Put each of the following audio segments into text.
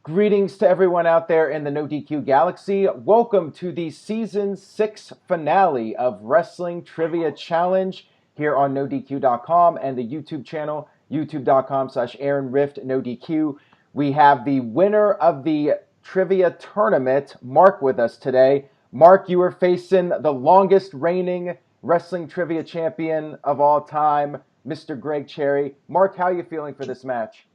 Greetings to everyone out there in the No DQ galaxy. Welcome to the season 6 finale of Wrestling Trivia Challenge here on NoDQ.com and the YouTube channel, youtube.com/Aaron Rift NoDQ. We have the winner of the trivia tournament, Mark, with us today. Mark, you are facing the longest reigning wrestling trivia champion of all time, Mr. Greg Cherry. Mark, how are you feeling for this match?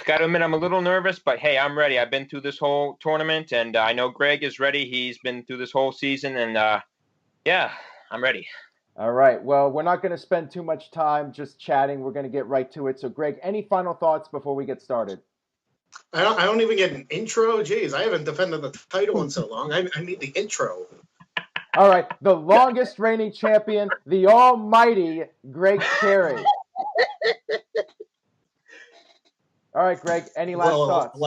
Got to admit, I'm a little nervous, but hey, I'm ready. I've been through this whole tournament, and I know Greg is ready. He's been through this whole season, and yeah, I'm ready. All right. Well, we're not going to spend too much time just chatting. We're going to get right to it. So, Greg, any final thoughts before we get started? I don't even get an intro. Jeez, I haven't defended the title in so long. I need the intro. All right. The longest reigning champion, the almighty Greg Cherry. All right, Greg, any last thoughts?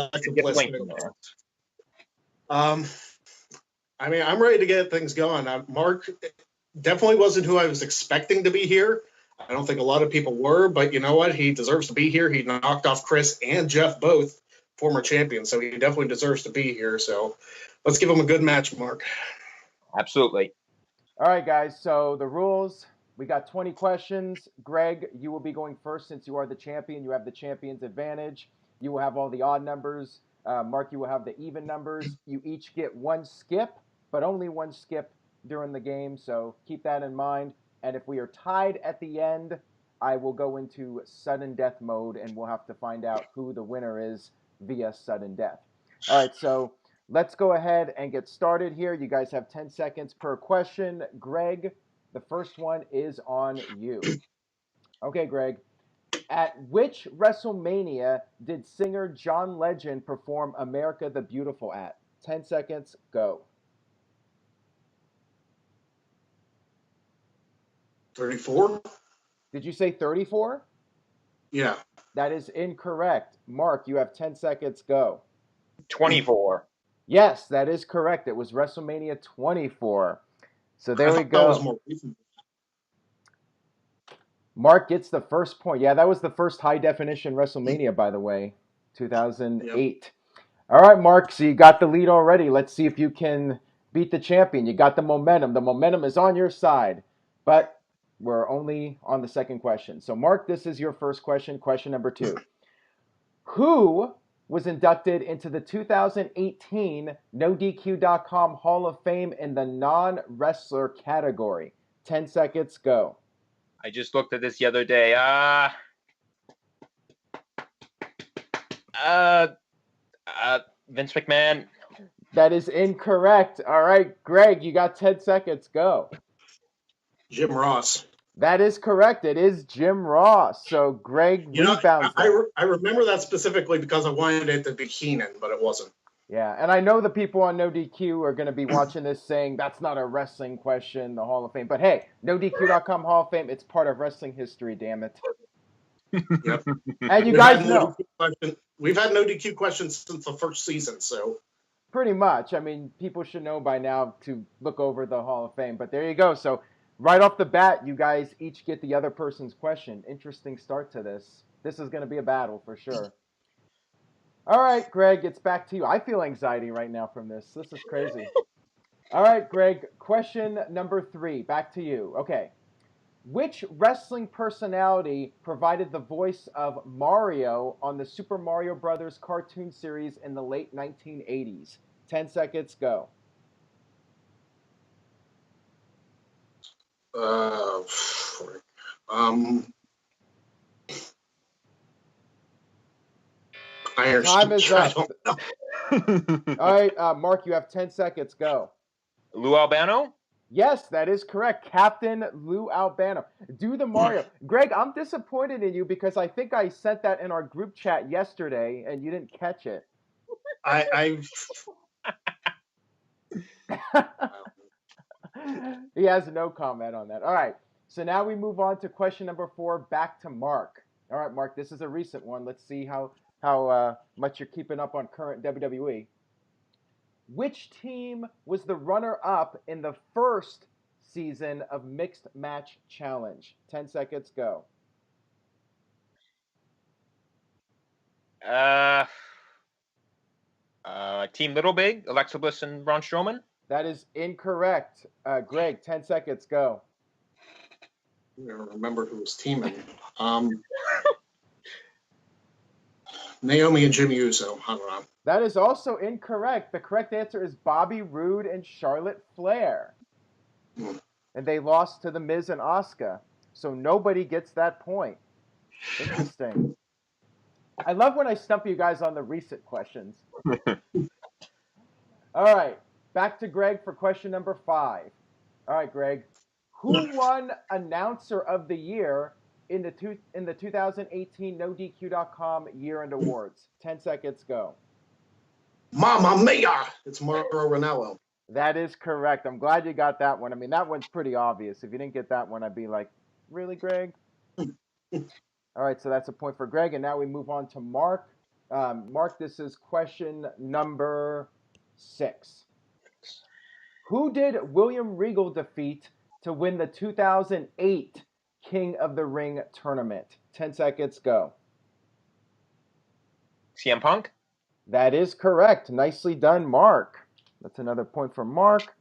I mean, I'm ready to get things going. Mark definitely wasn't who I was expecting to be here. I don't think a lot of people were, but you know what? He deserves to be here. He knocked off Chris and Jeff, both former champions, so he definitely deserves to be here. So let's give him a good match, Mark. Absolutely. All right, guys. So the rules, we got 20 questions. Greg, you will be going first since you are the champion. You have the champion's advantage. You will have all the odd numbers. Mark, you will have the even numbers. You each get one skip, but only one skip during the game. So keep that in mind. And if we are tied at the end, I will go into sudden death mode and we'll have to find out who the winner is via sudden death. All right, so let's go ahead and get started here. You guys have 10 seconds per question. Greg, the first one is on you. Okay, Greg. At which WrestleMania did singer John Legend perform America the Beautiful at? 10 seconds, go. 34? Did you say 34? Yeah. That is incorrect. Mark, you have 10 seconds, go. 24. Yes, that is correct. It was WrestleMania 24. So there we go. That was more recent. Mark gets the first point. Yeah, that was the first high definition WrestleMania, by the way, 2008. Yep. All right, Mark, so you got the lead already. Let's see if you can beat the champion. You got the momentum. The momentum is on your side, but we're only on the second question. So, Mark, this is your first question, question number 2. Who was inducted into the 2018 NoDQ.com Hall of Fame in the non-wrestler category? 10 seconds, go. I just looked at this the other day. Vince McMahon. That is incorrect. All right, Greg, you got 10 seconds. Go. Jim Ross. That is correct. It is Jim Ross. So Greg rebounds. I remember that specifically because I wanted it to be Keenan, but it wasn't. Yeah, and I know the people on No DQ are going to be watching this saying that's not a wrestling question, the Hall of Fame. But hey, NoDQ.com Hall of Fame, it's part of wrestling history, damn it. Yep. And you guys know. We've had No DQ questions since the first season, so. Pretty much. I mean, people should know by now to look over the Hall of Fame. But there you go. So right off the bat, you guys each get the other person's question. Interesting start to this. This is going to be a battle for sure. All right, Greg, it's back to you. I feel anxiety right now from this. This is crazy. All right, Greg, question number 3. Back to you. Okay. Which wrestling personality provided the voice of Mario on the Super Mario Brothers cartoon series in the late 1980s? 10 seconds, go. Time is up. All right, Mark, you have 10 seconds. Go. Lou Albano? Yes, that is correct. Captain Lou Albano. Do the Mario. Greg, I'm disappointed in you because I think I sent that in our group chat yesterday and you didn't catch it. He has no comment on that. All right. So now we move on to question number 4, back to Mark. All right, Mark, this is a recent one. Let's see how much you're keeping up on current WWE. Which team was the runner-up in the first season of Mixed Match Challenge? 10 seconds, go. Team Little Big, Alexa Bliss and Braun Strowman. That is incorrect. Greg, 10 seconds, go. I don't remember who was teaming. Naomi and Jimmy Uso. I don't know. That is also incorrect. The correct answer is Bobby Roode and Charlotte Flair. And they lost to The Miz and Asuka. So nobody gets that point. Interesting. I love when I stump you guys on the recent questions. All right. Back to Greg for question number 5. All right, Greg. Who won Announcer of the Year in the 2018 NoDQ.com Year-End Awards? 10 seconds, go. Mamma mia! It's Mauro Ranallo. That is correct. I'm glad you got that one. I mean, that one's pretty obvious. If you didn't get that one, I'd be like, really, Greg? All right, so that's a point for Greg. And now we move on to Mark. Mark, this is question number 6. Who did William Regal defeat to win the 2008 King of the Ring tournament? 10 seconds, go. CM Punk? That is correct. Nicely done, Mark. That's another point for Mark.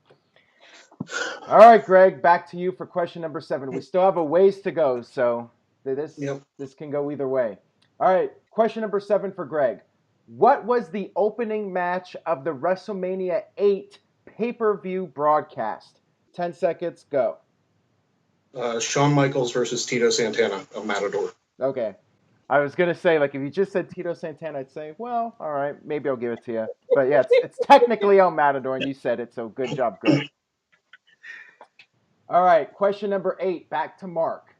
All right, Greg, back to you for question number 7. We still have a ways to go, so this can go either way. All right, question number 7 for Greg. What was the opening match of the WrestleMania 8 pay-per-view broadcast? 10 seconds, go. Shawn Michaels versus Tito Santana of Matador. Okay. I was going to say, like, if you just said Tito Santana, I'd say, well, all right, maybe I'll give it to you. But, yeah, it's technically El Matador, and you said it, so good job, Greg. All right, question number 8, back to Mark.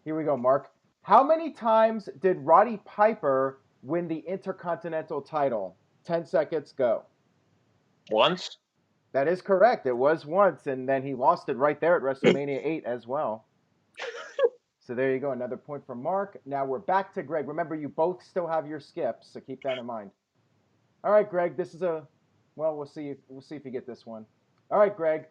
Here we go, Mark. How many times did Roddy Piper win the Intercontinental title? 10 seconds, go. Once. That is correct. It was once, and then he lost it right there at WrestleMania 8 as well. So there you go, another point for Mark. Now we're back to Greg. Remember, you both still have your skips, so keep that in mind. All right, Greg, this is we'll see if you get this one. All right, Greg,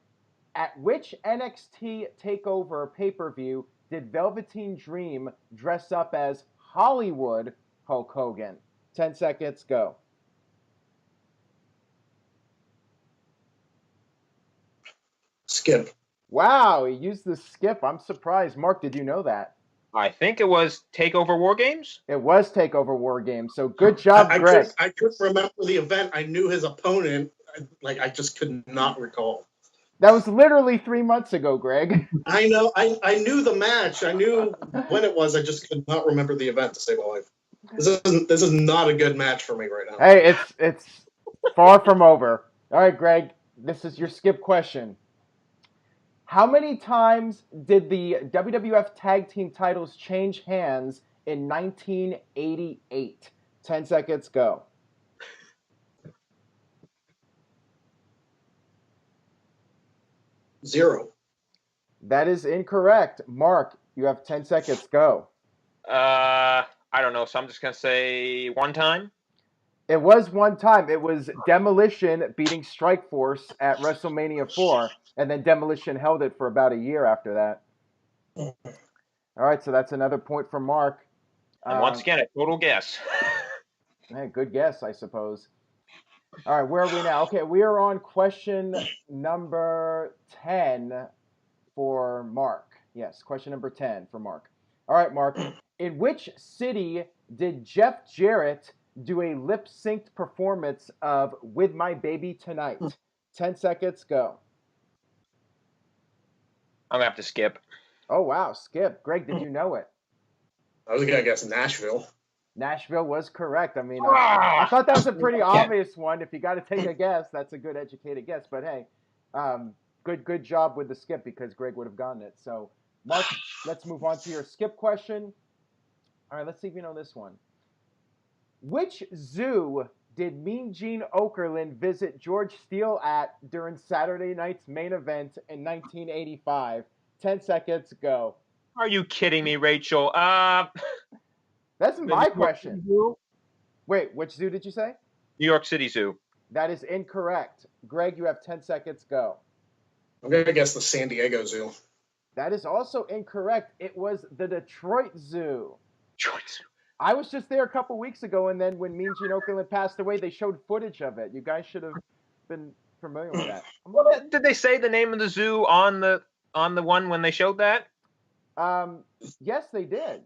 at which NXT TakeOver pay-per-view did Velveteen Dream dress up as Hollywood Hulk Hogan? 10 seconds, go. Skip. Wow, he used the skip. I'm surprised. Mark, did you know that? I think it was TakeOver War Games. It was TakeOver War Games. So good job, Greg. I couldn't remember the event. I knew his opponent. I just could not recall. That was literally 3 months ago, Greg. I know. I knew the match. I knew when it was. I just could not remember the event to save my life. This is not a good match for me right now. Hey, it's far from over. All right, Greg, this is your skip question. How many times did the WWF Tag Team titles change hands in 1988? 10 seconds, go. Zero. That is incorrect. Mark, you have 10 seconds, go. I don't know, so I'm just going to say 1 time. It was 1 time. It was Demolition beating Strikeforce at WrestleMania 4, and then Demolition held it for about a year after that. All right, so that's another point for Mark. And once again, a total guess. Hey, good guess, I suppose. All right, where are we now? Okay, we are on question number 10 for Mark. Yes, question number 10 for Mark. All right, Mark. In which city did Jeff Jarrett do a lip-synced performance of With My Baby Tonight? 10 seconds, go. I'm going to have to skip. Oh, wow, skip. Greg, did you know it? I was going to guess Nashville. Nashville was correct. I mean, I thought that was a pretty obvious one. If you got to take a guess, that's a good educated guess. But hey, good job with the skip because Greg would have gotten it. So, Mark, let's move on to your skip question. All right, let's see if you know this one. Which zoo did Mean Gene Okerlund visit George Steele at during Saturday night's main event in 1985? 10 seconds, go. Are you kidding me, Rachel? That's my question. Wait, which zoo did you say? New York City Zoo. That is incorrect. Greg, you have 10 seconds, go. I'm going to guess the San Diego Zoo. That is also incorrect. It was the Detroit Zoo. Detroit Zoo. I was just there a couple weeks ago, and then when Mean Gene Okerlund passed away, they showed footage of it. You guys should have been familiar with that. Did they say the name of the zoo on the one when they showed that? Yes, they did.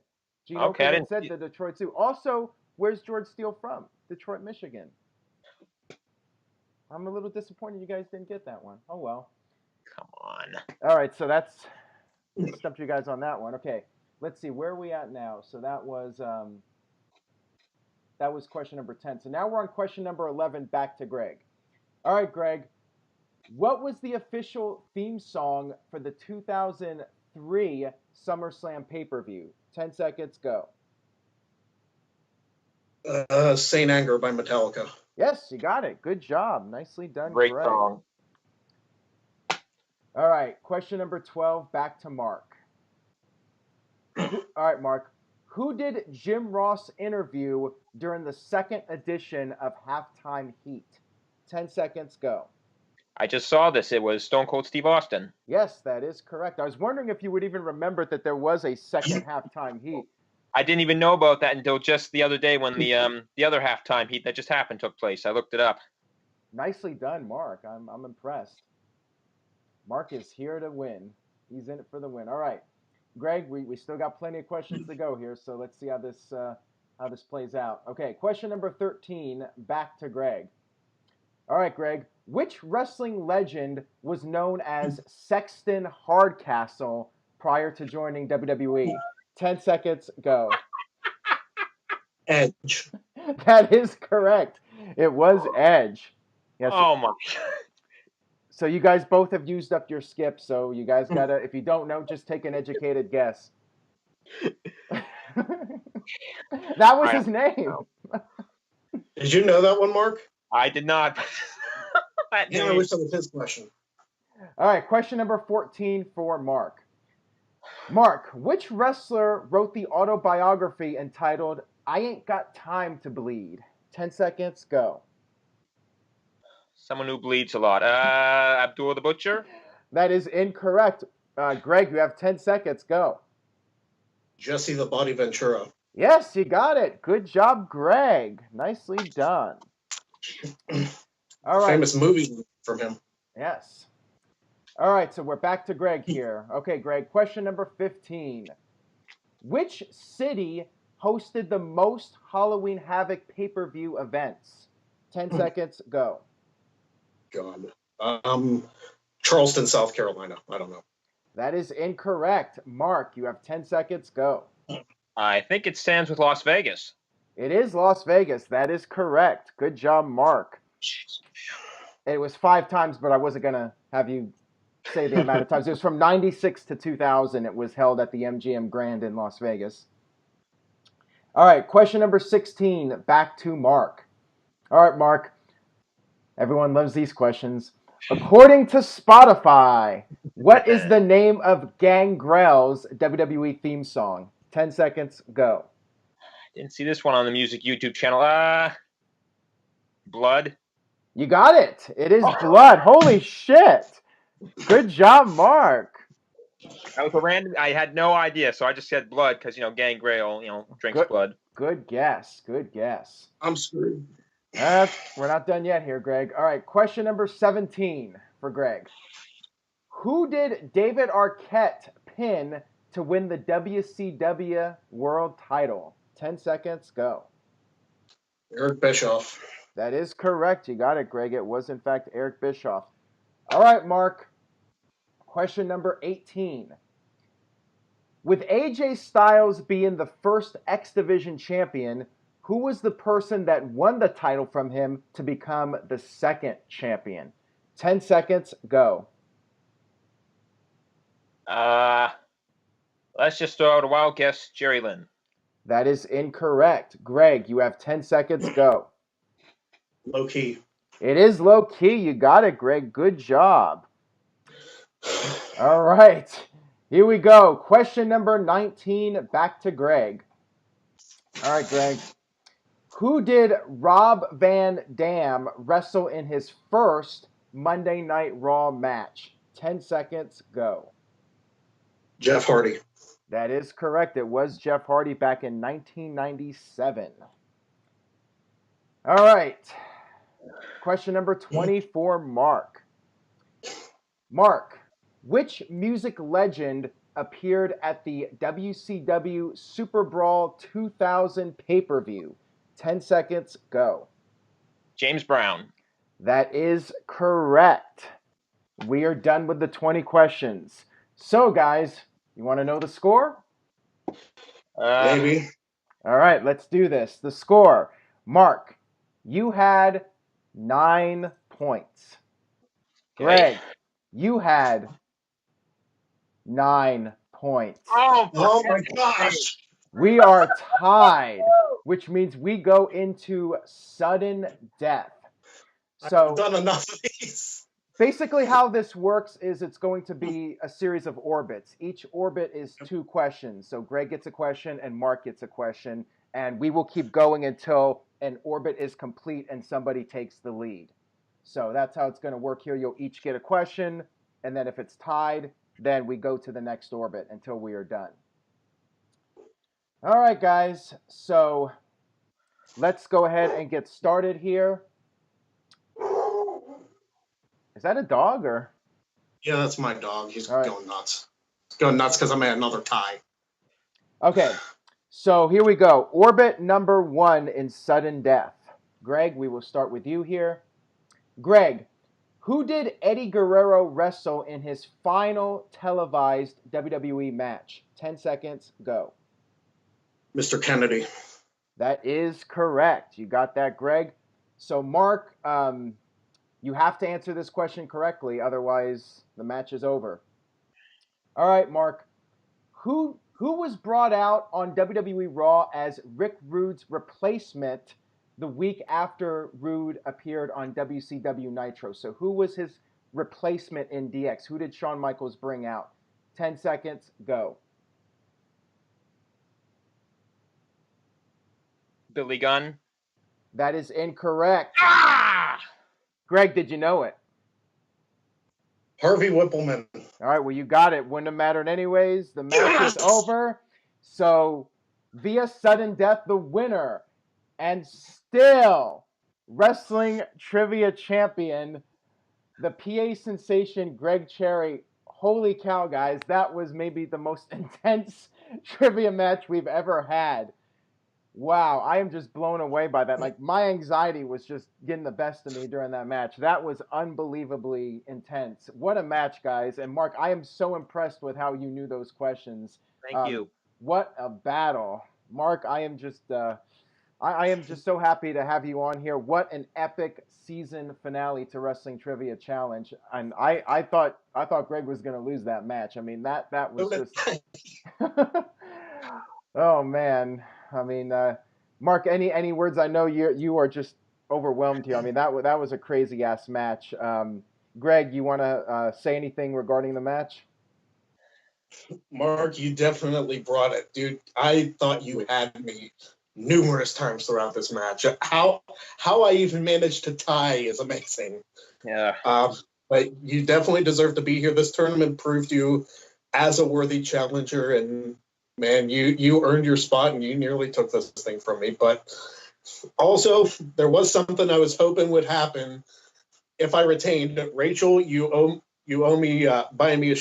Gene Okay, I Okerlund didn't. said the Detroit Zoo. Also, where's George Steele from? Detroit, Michigan. I'm a little disappointed you guys didn't get that one. Oh well. Come on. All right, so that's stumped you guys on that one. Okay, let's see where are we at now. So that was question number 10. So now we're on question number 11. Back to Greg. All right, Greg. What was the official theme song for the 2003 SummerSlam pay-per-view? 10 seconds, go. Saint Anger by Metallica. Yes, you got it. Good job. Nicely done, Great Greg. song. All right, question number 12, back to Mark. All right, Mark. Who did Jim Ross interview during the second edition of Halftime Heat? 10 seconds, go. I just saw this. It was Stone Cold Steve Austin. Yes, that is correct. I was wondering if you would even remember that there was a second Halftime Heat. I didn't even know about that until just the other day when the other halftime heat that just happened took place. I looked it up. Nicely done, Mark. I'm impressed. Mark is here to win. He's in it for the win. All right, Greg, we still got plenty of questions to go here, so let's see how this plays out. Okay, question number 13. Back to Greg. All right, Greg. Which wrestling legend was known as Sexton Hardcastle prior to joining WWE? 10 seconds, go. Edge. That is correct. It was Edge. Yes. Oh my. So you guys both have used up your skip, so you guys gotta, if you don't know, just take an educated guess. That was his name. Did you know that one, Mark? I did not. Yeah, I wish that was his question. All right, question number 14 for Mark. Mark, which wrestler wrote the autobiography entitled I Ain't Got Time to Bleed? 10 seconds, go. Someone who bleeds a lot. Abdul the Butcher? That is incorrect. Greg, you have 10 seconds, go. Jesse the Body Ventura. Yes, you got it. Good job, Greg. Nicely done. All right. Famous movie from him. Yes. All right, so we're back to Greg here. Okay, Greg, question number 15. Which city hosted the most Halloween Havoc pay-per-view events? 10 seconds, go. God. Charleston, South Carolina. I don't know. That is incorrect. Mark, you have 10 seconds, go. I think it stands with Las Vegas. It is Las Vegas. That is correct. Good job, Mark. It was 5 times, but I wasn't going to have you say the amount of times. It was from 96 to 2000. It was held at the MGM Grand in Las Vegas. All right, question number 16. Back to Mark. All right, Mark. Everyone loves these questions. According to Spotify, what is the name of Gangrel's WWE theme song? 10 seconds, go. Didn't see this one on the music YouTube channel. Blood. You got it. It is Blood. Holy shit. Good job, Mark. That was a random. I had no idea, so I just said blood because Gangrel, drinks blood. Good guess. Good guess. I'm screwed. We're not done yet here, Greg. All right, question number 17 for Greg. Who did David Arquette pin to win the WCW World Title? 10 seconds, go. Eric Bischoff. That is correct. You got it, Greg. It was, in fact, Eric Bischoff. All right, Mark. Question number 18. With AJ Styles being the first X Division champion, who was the person that won the title from him to become the second champion? 10 seconds, go. Let's just throw out a wild guess, Jerry Lynn. That is incorrect. Greg, you have 10 seconds, go. Low Key. It is Low Key. You got it, Greg. Good job. All right. Here we go. Question number 19. Back to Greg. All right, Greg. Who did Rob Van Dam wrestle in his first Monday Night Raw match? 10 seconds, go. Jeff Hardy. That is correct. It was Jeff Hardy back in 1997. All right. Question number 20 for Mark. Mark, which music legend appeared at the WCW Super Brawl 2000 pay-per-view? 10 seconds, go. James Brown. That is correct. We are done with the 20 questions. So, guys, you want to know the score? Maybe. All right, let's do this. The score. Mark, you had 9 points. Okay. Greg, you had 9 points. Oh my gosh. We are tied, which means we go into sudden death. I've done enough of these. Basically, how this works is it's going to be a series of orbits. Each orbit is 2 questions. So Greg gets a question and Mark gets a question. And we will keep going until an orbit is complete and somebody takes the lead. So that's how it's going to work here. You'll each get a question. And then if it's tied, then we go to the next orbit until we are done. All right, guys. So let's go ahead and get started here. Is that a dog or? Yeah, that's my dog. He's All right. going nuts. He's going nuts because I'm at another tie. Okay, so here we go. Orbit number 1 in sudden death. Greg, we will start with you here. Greg, who did Eddie Guerrero wrestle in his final televised WWE match? 10 seconds, go. Mr. Kennedy. That is correct. You got that, Greg. So, Mark, you have to answer this question correctly, otherwise the match is over. All right, Mark. Who was brought out on WWE Raw as Rick Rude's replacement the week after Rude appeared on WCW Nitro? So who was his replacement in DX? Who did Shawn Michaels bring out? 10 seconds, go. Billy Gunn. That is incorrect. Ah! Greg, did you know it? Harvey Whippleman. All right, well, you got it. Wouldn't have mattered anyways. The match is over. So, via sudden death, the winner and still wrestling trivia champion, the PA sensation, Greg Cherry. Holy cow, guys. That was maybe the most intense trivia match we've ever had. Wow, I am just blown away by that. Like, my anxiety was just getting the best of me during that match. That was unbelievably intense. What a match, guys. And Mark, I am so impressed with how you knew those questions. Thank you. What a battle. Mark, I am just so happy to have you on here. What an epic season finale to Wrestling Trivia Challenge. And I thought Greg was going to lose that match. I mean, that was just Oh man. I mean, Mark, any words? I know you are just overwhelmed here. I mean, that was a crazy ass match. Greg, you want to say anything regarding the match? Mark, you definitely brought it, dude. I thought you had me numerous times throughout this match. How I even managed to tie is amazing. Yeah. But you definitely deserve to be here. This tournament proved you as a worthy challenger, and man, you earned your spot, and you nearly took this thing from me. But also, there was something I was hoping would happen if I retained. Rachel, you owe me buying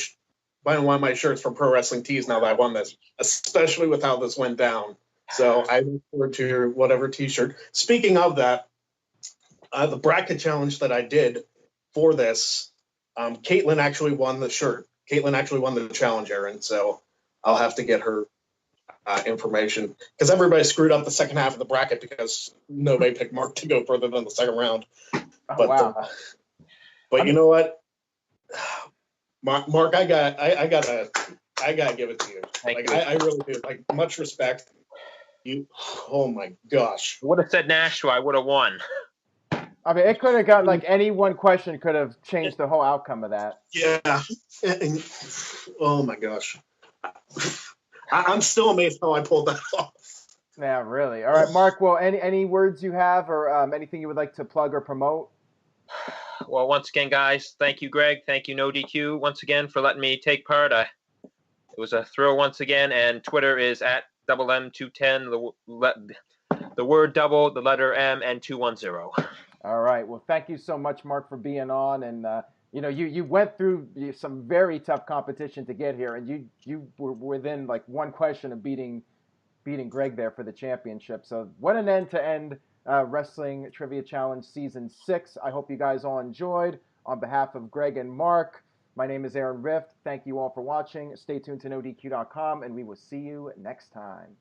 one of my shirts from Pro Wrestling Tees now that I won this, especially with how this went down. So I look forward to your whatever T-shirt. Speaking of that, the bracket challenge that I did for this, Caitlin actually won the shirt. Caitlin actually won the challenge, Aaron. So I'll have to get her information because everybody screwed up the second half of the bracket because nobody picked Mark to go further than the second round. Oh, wow. But you know what, Mark, I gotta give it to you. I really do. Like, much respect. You, oh my gosh. Would have said Nashville, I would have won. I mean, it could have got like any one question could have changed the whole outcome of that. Yeah. And, oh my gosh. I'm still amazed how I pulled that off. Yeah, really. All right, Mark. Well, any words you have or anything you would like to plug or promote? Well, once again, guys, thank you, Greg. Thank you, No DQ, once again for letting me take part. It was a thrill once again, and Twitter is at M210, the word double, the letter M, and 210. All right. Well, thank you so much, Mark, for being on. And you went through some very tough competition to get here, and you were within like one question of beating Greg there for the championship. So what an end to end Wrestling Trivia Challenge Season 6. I hope you guys all enjoyed. On behalf of Greg and Mark, my name is Aaron Rift. Thank you all for watching. Stay tuned to NoDQ.com, and we will see you next time.